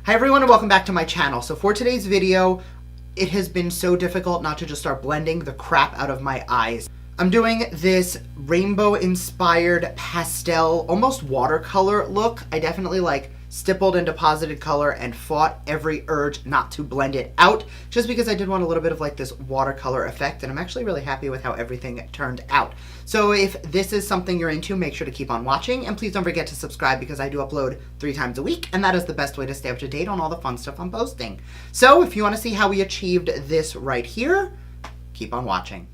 Hi everyone and welcome back to my channel. So for today's video, it has been so difficult not to just start blending the crap out of my eyes. I'm doing this rainbow inspired pastel, almost watercolor look. I definitely stippled and deposited color and fought every urge not to blend it out just because I did want a little bit of this watercolor effect, and I'm actually really happy with how everything turned out. So if this is something you're into, make sure to keep on watching, and please don't forget to subscribe because I do upload 3 times a week, and that is the best way to stay up to date on all the fun stuff I'm posting. So if you want to see how we achieved this right here, keep on watching.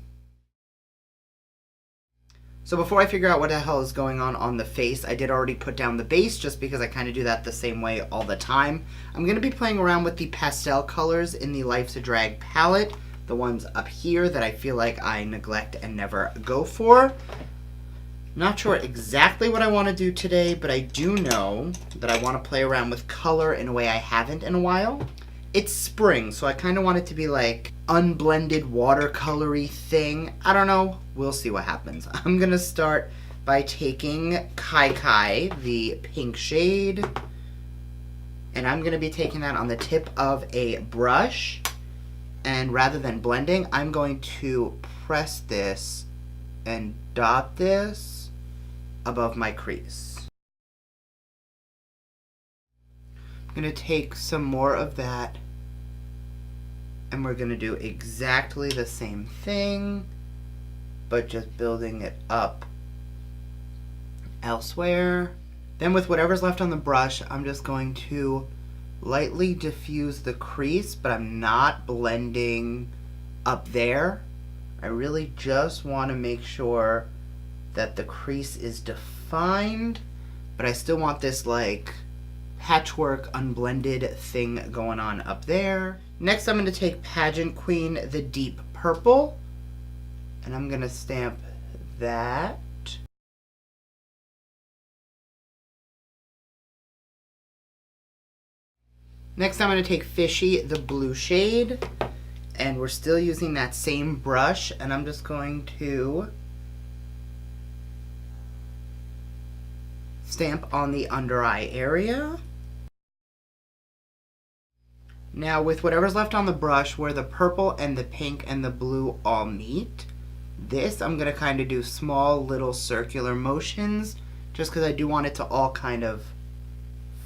So before I figure out what the hell is going on the face, I did already put down the base just because I kind of do that the same way all the time. I'm going to be playing around with the pastel colors in the Life's a Drag palette, the ones up here that I feel like I neglect and never go for. Not sure exactly what I want to do today, but I do know that I want to play around with color in a way I haven't in a while. It's spring, so I kind of want it to be like unblended watercolory thing. I don't know. We'll see what happens. I'm going to start by taking Kai Kai, the pink shade, and I'm going to be taking that on the tip of a brush. And rather than blending, I'm going to press this and dot this above my crease. I'm going to take some more of that, and we're going to do exactly the same thing, but just building it up elsewhere. Then with whatever's left on the brush, I'm just going to lightly diffuse the crease, but I'm not blending up there. I really just want to make sure that the crease is defined, but I still want this patchwork unblended thing going on up there. Next, I'm going to take Pageant Queen, the deep purple, and I'm going to stamp that. Next, I'm going to take Fishy, the blue shade, and we're still using that same brush, and I'm just going to stamp on the under eye area. Now with whatever's left on the brush, where the purple and the pink and the blue all meet, this I'm going to kind of do small little circular motions just because I do want it to all kind of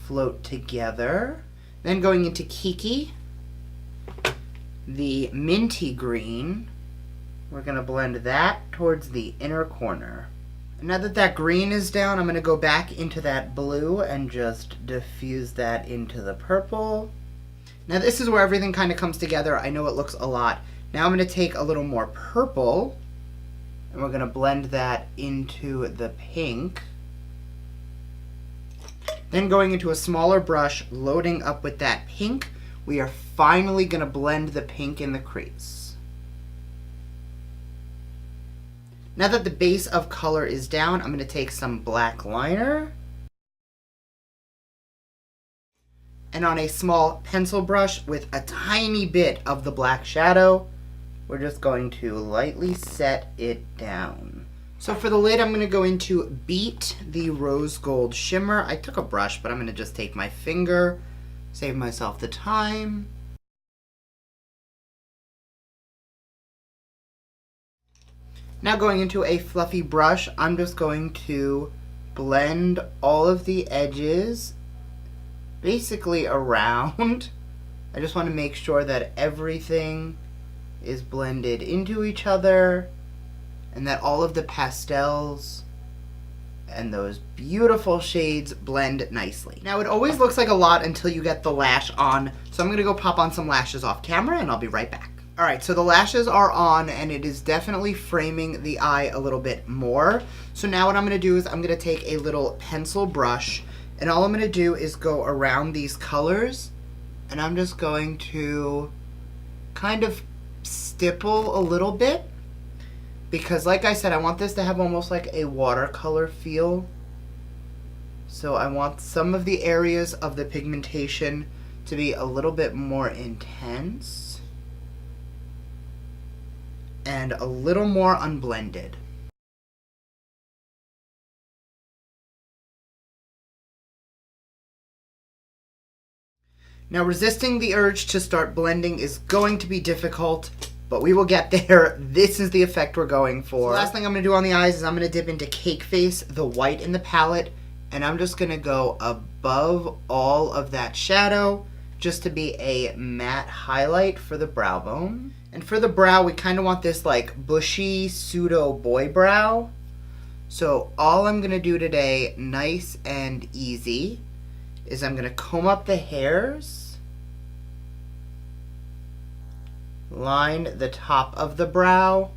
float together. Then going into Kiki, the minty green, we're going to blend that towards the inner corner. Now that that green is down, I'm going to go back into that blue and just diffuse that into the purple. Now this is where everything kind of comes together. I know it looks a lot. Now I'm going to take a little more purple, and we're going to blend that into the pink. Then going into a smaller brush, loading up with that pink, we are finally going to blend the pink in the crease. Now that the base of color is down, I'm going to take some black liner, and on a small pencil brush with a tiny bit of the black shadow, we're just going to lightly set it down. So for the lid, I'm going to go into Beat, the rose gold shimmer. I took a brush, but I'm going to just take my finger, save myself the time. Now going into a fluffy brush, I'm just going to blend all of the edges basically around. I just want to make sure that everything is blended into each other and that all of the pastels and those beautiful shades blend nicely. Now it always looks like a lot until you get the lash on, so I'm going to go pop on some lashes off camera and I'll be right back. Alright, so the lashes are on and it is definitely framing the eye a little bit more. So now what I'm going to do is I'm going to take a little pencil brush, and all I'm going to do is go around these colors, and I'm just going to kind of stipple a little bit, because like I said, I want this to have almost like a watercolor feel. So I want some of the areas of the pigmentation to be a little bit more intense and a little more unblended. Now, resisting the urge to start blending is going to be difficult, but we will get there. This is the effect we're going for. So last thing I'm going to do on the eyes is I'm going to dip into Cake Face, the white in the palette, and I'm just going to go above all of that shadow just to be a matte highlight for the brow bone. And for the brow, we kind of want this like bushy pseudo boy brow. So all I'm going to do today, nice and easy, is I'm going to comb up the hairs, line the top of the brow,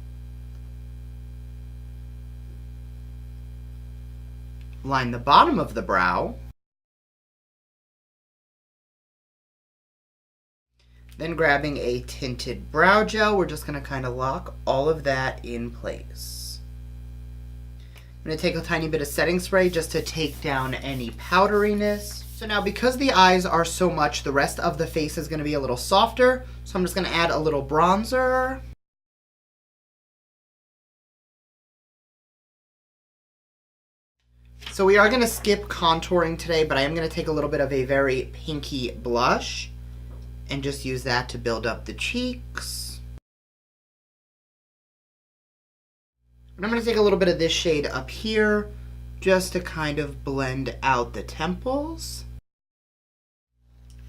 line the bottom of the brow, then grabbing a tinted brow gel, we're just going to kind of lock all of that in place. I'm going to take a tiny bit of setting spray just to take down any powderiness. So now, because the eyes are so much, the rest of the face is going to be a little softer, so I'm just going to add a little bronzer. So we are going to skip contouring today, but I am going to take a little bit of a very pinky blush and just use that to build up the cheeks. And I'm going to take a little bit of this shade up here just to kind of blend out the temples.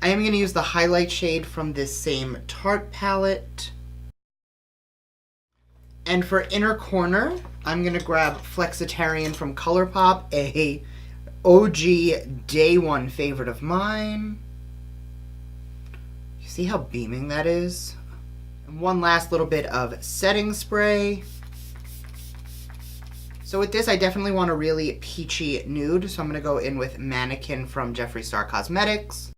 I am going to use the highlight shade from this same Tarte palette. And for inner corner, I'm going to grab Flexitarian from ColourPop, a OG day one favorite of mine. You see how beaming that is? And one last little bit of setting spray. So with this, I definitely want a really peachy nude, so I'm going to go in with Mannequin from Jeffree Star Cosmetics.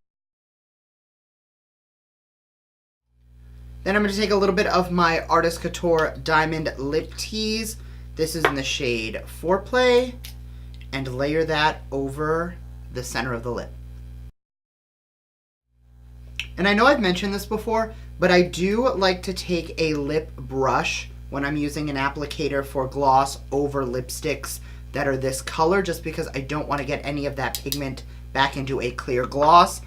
Then I'm going to take a little bit of my Artist Couture Diamond Lip Tease. This is in the shade Foreplay, and layer that over the center of the lip. And I know I've mentioned this before, but I do like to take a lip brush when I'm using an applicator for gloss over lipsticks that are this color, just because I don't want to get any of that pigment back into a clear gloss.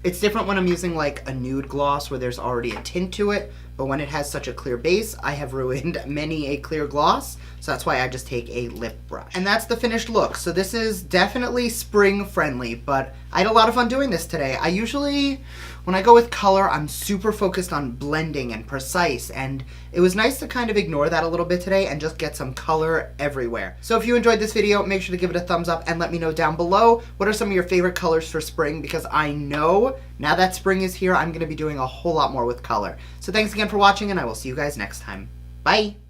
It's different when I'm using like a nude gloss where there's already a tint to it, but when it has such a clear base, I have ruined many a clear gloss, so that's why I just take a lip brush. And that's the finished look. So this is definitely spring friendly, but I had a lot of fun doing this today. I usually, when I go with color, I'm super focused on blending and precise, and it was nice to kind of ignore that a little bit today and just get some color everywhere. So if you enjoyed this video, make sure to give it a thumbs up and let me know down below what are some of your favorite colors for spring, because I know now that spring is here, I'm going to be doing a whole lot more with color. So thanks again for watching, and I will see you guys next time. Bye!